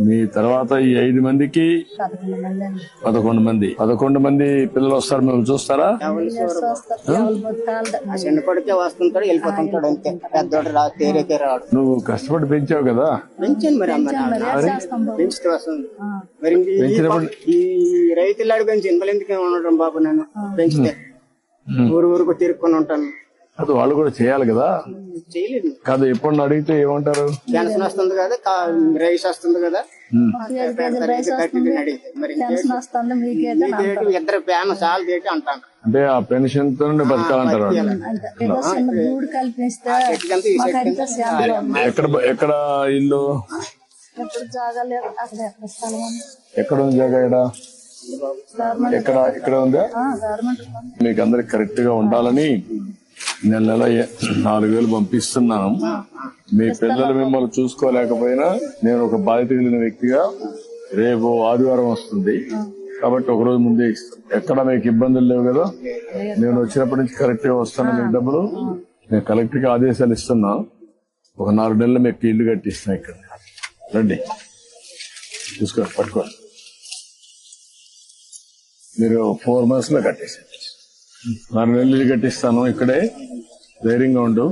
మీ తర్వాత ఈ 5 మందికి 11 మంది పిల్లలు వస్తారు, మేము చూస్తారా? చిన్న కొడుకే వస్తుంటాడు, వెళ్ళిపోతుంటాడు అంతే. పెద్దోడు తేరేకే రాడు. నువ్వు కష్టపడి పెంచావు కదా, పెంచాను మరి పెంచుతూ వస్తుంది. మరి ఈ రైతులాడు పెంచి మళ్ళీ ఎందుకు ఉండటం బాబు, నేను పెంచితే ఊరుకు తిరుక్కొని ఉంటాను. అది వాళ్ళు కూడా చేయాలి కదా. చేయలేదు కాదు, ఎప్పుడు అడిగితే ఏమంటారు? పెన్షన్ వస్తుంది కదా, రైస్ వస్తుంది కదా, ఇద్దరు ప్రేమ చాలా తేటి అంటాను. అంటే ఆ పెన్షన్ తో బతకాలంటారు. ఎక్కడ ఇల్లు, ఎక్కడ ఉంది జాగా? ఇక్కడ ఉందా? మీకు అందరికి కరెక్ట్ గా ఉండాలని నెల 4,000 పంపిస్తున్నాను. మీ పిల్లలు మిమ్మల్ని చూసుకోలేకపోయినా నేను ఒక బాధ్యత కలిగిన వ్యక్తిగా, రేపు ఆదివారం వస్తుంది కాబట్టి ఒకరోజు ముందే ఇస్తాను. ఎక్కడ మీకు ఇబ్బందులు లేవు కదా? నేను వచ్చినప్పటి నుంచి కరెక్ట్ గా వస్తాను. మీకు డబ్బులు నేను కలెక్టర్ కి ఆదేశాలు ఇస్తున్నా. ఒక 4 నెలలు మీకు ఇల్లు కట్టిస్తున్నా. ఇక్కడ రండి, చూసుకో, పట్టుకోండి. మీరు 4 months లో కట్టేసారు. 4 నెలలు ఇల్లు కట్టిస్తాను. ఇక్కడే ధైర్యంగా ఉండు.